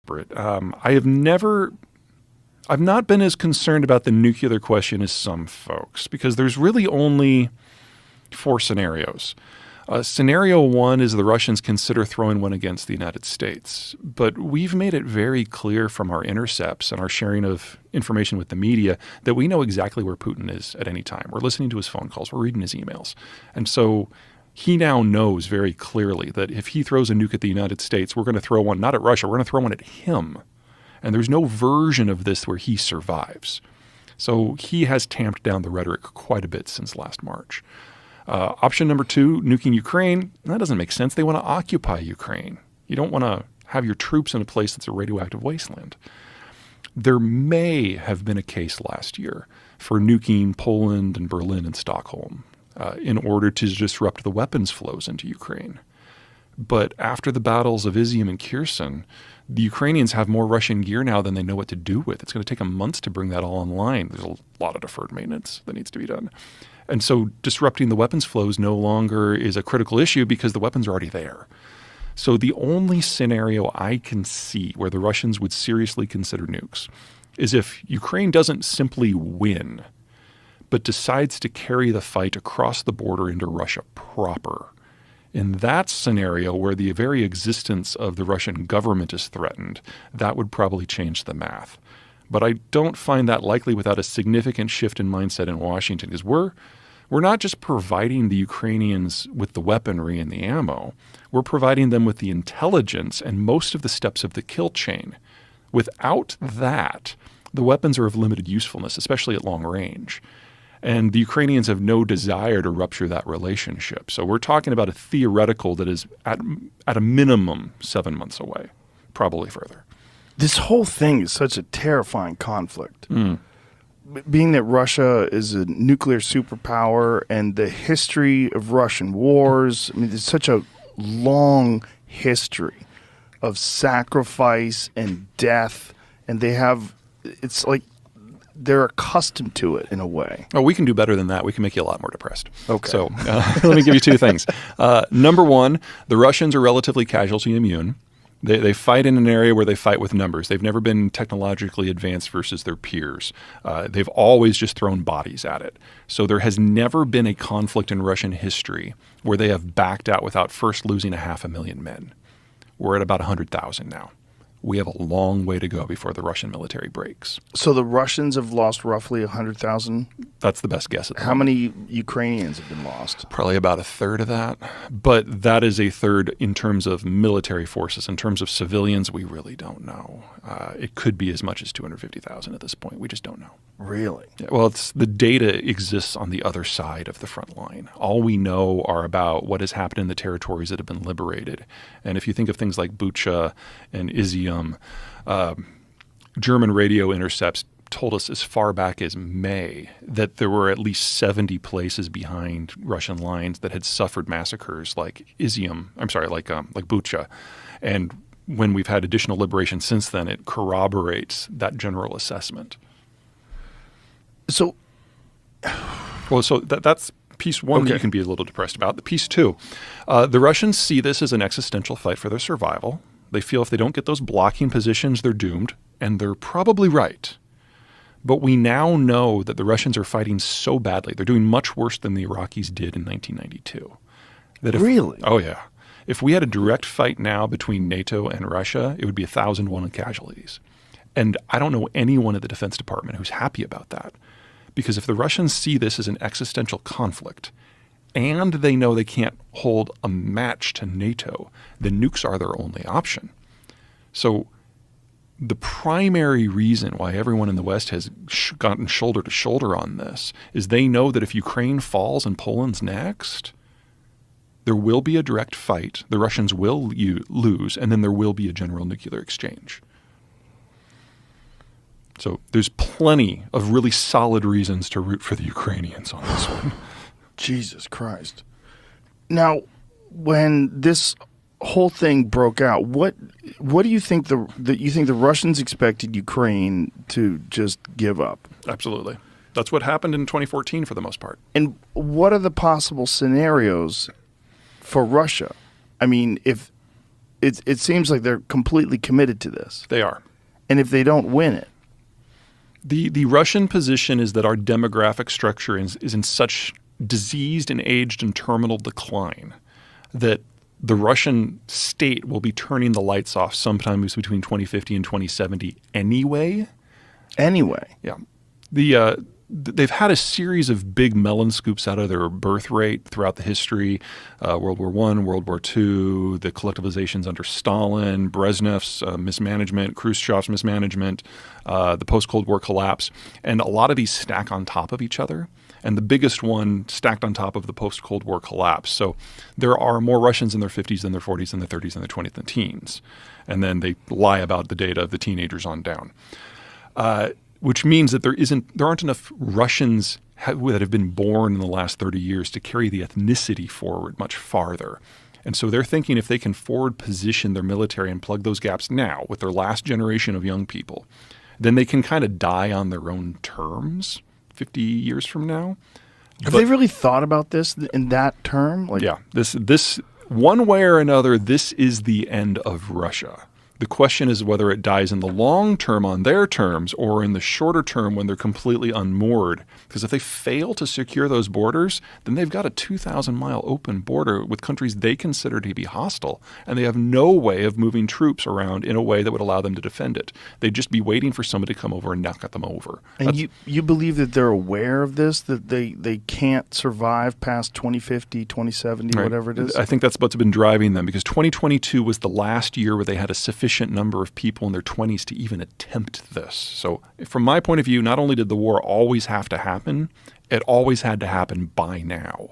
I've not been as concerned about the nuclear question as some folks, because there's really only 4 scenarios. Scenario 1 is the Russians consider throwing one against the United States. But we've made it very clear from our intercepts and our sharing of information with the media that we know exactly where Putin is at any time. We're listening to his phone calls. We're reading his emails. And so he now knows very clearly that if he throws a nuke at the United States, we're going to throw one not at Russia, we're going to throw one at him. And there's no version of this where he survives. So he has tamped down the rhetoric quite a bit since last March. Option number 2, nuking Ukraine, that doesn't make sense. They want to occupy Ukraine. You don't want to have your troops in a place that's a radioactive wasteland. There may have been a case last year for nuking Poland and Berlin and Stockholm in order to disrupt the weapons flows into Ukraine. But after the battles of Izium and Kherson, the Ukrainians have more Russian gear now than they know what to do with. It's going to take them months to bring that all online. There's a lot of deferred maintenance that needs to be done. And so disrupting the weapons flows no longer is a critical issue because the weapons are already there. So the only scenario I can see where the Russians would seriously consider nukes is if Ukraine doesn't simply win, but decides to carry the fight across the border into Russia proper. In that scenario, where the very existence of the Russian government is threatened, that would probably change the math. But I don't find that likely without a significant shift in mindset in Washington, because we're not just providing the Ukrainians with the weaponry and the ammo. We're providing them with the intelligence and most of the steps of the kill chain. Without that, the weapons are of limited usefulness, especially at long range. And the Ukrainians have no desire to rupture that relationship. So we're talking about a theoretical that is at a minimum 7 months away, probably further. This whole thing is such a terrifying conflict. Being that Russia is a nuclear superpower and the history of Russian wars, I mean, there's such a long history of sacrifice and death, and it's like they're accustomed to it in a way. Oh, we can do better than that. We can make you a lot more depressed. Okay. So let me give you 2 things. Number 1, the Russians are relatively casualty immune. They fight in an area where they fight with numbers. They've never been technologically advanced versus their peers. They've always just thrown bodies at it. So there has never been a conflict in Russian history where they have backed out without first losing 500,000 men. We're at about 100,000 now. We have a long way to go before the Russian military breaks. So the Russians have lost roughly 100,000? That's the best guess at the How moment. many Ukrainians have been lost? Probably about a third of that. But that is a third in terms of military forces. In terms of civilians, we really don't know. It could be as much as 250,000 at this point. We just don't know. Really? Yeah, well, the data exists on the other side of the front line. All we know are about what has happened in the territories that have been liberated. And if you think of things like Bucha and Izium, German radio intercepts told us as far back as May that there were at least 70 places behind Russian lines that had suffered massacres like Bucha. And when we've had additional liberation since then, it corroborates that general assessment. So, that's piece 1 that you can be a little depressed about. The piece 2, the Russians see this as an existential fight for their survival. They feel if they don't get those blocking positions, they're doomed, and they're probably right. But we now know that the Russians are fighting so badly. They're doing much worse than the Iraqis did in 1992. Really? Oh, yeah. If we had a direct fight now between NATO and Russia, it would be 1,001 casualties. And I don't know anyone at the Defense Department who's happy about that. Because if the Russians see this as an existential conflict, and they know they can't hold a match to NATO, then nukes are their only option. So the primary reason why everyone in the West has gotten shoulder to shoulder on this is they know that if Ukraine falls and Poland's next, there will be a direct fight, the Russians will lose, and then there will be a general nuclear exchange. So there's plenty of really solid reasons to root for the Ukrainians on this one. Jesus Christ. Now, when this whole thing broke out, what do you think the Russians expected Ukraine to just give up? Absolutely. That's what happened in 2014 for the most part. And what are the possible scenarios for Russia? I mean, if it seems like they're completely committed to this. They are. And if they don't win it, The Russian position is that our demographic structure is in such diseased and aged and terminal decline that the Russian state will be turning the lights off sometimes between 2050 and 2070 anyway. Yeah. They've had a series of big melon scoops out of their birth rate throughout the history. World War I, World War II, the collectivizations under Stalin, Brezhnev's mismanagement, Khrushchev's mismanagement, the post-Cold War collapse. And a lot of these stack on top of each other. And the biggest one stacked on top of the post-Cold War collapse. So there are more Russians in their 50s than their 40s than their 30s than their 20s and teens. And then they lie about the data of the teenagers on down. Which means that there aren't enough Russians that have been born in the last 30 years to carry the ethnicity forward much farther. And so they're thinking if they can forward position their military and plug those gaps now with their last generation of young people, then they can kind of die on their own terms 50 years from now. Have they really thought about this in that term? Yeah, this one way or another, this is the end of Russia. The question is whether it dies in the long term on their terms or in the shorter term when they're completely unmoored. Because if they fail to secure those borders, then they've got a 2,000-mile open border with countries they consider to be hostile, and they have no way of moving troops around in a way that would allow them to defend it. They'd just be waiting for somebody to come over and knock them over. And you believe that they're aware of this, that they can't survive past 2050, 2070, Right. whatever it is? I think that's what's been driving them, because 2022 was the last year where they had a sufficient number of people in their 20s to even attempt this. So from my point of view, not only did the war always have to happen, it always had to happen by now.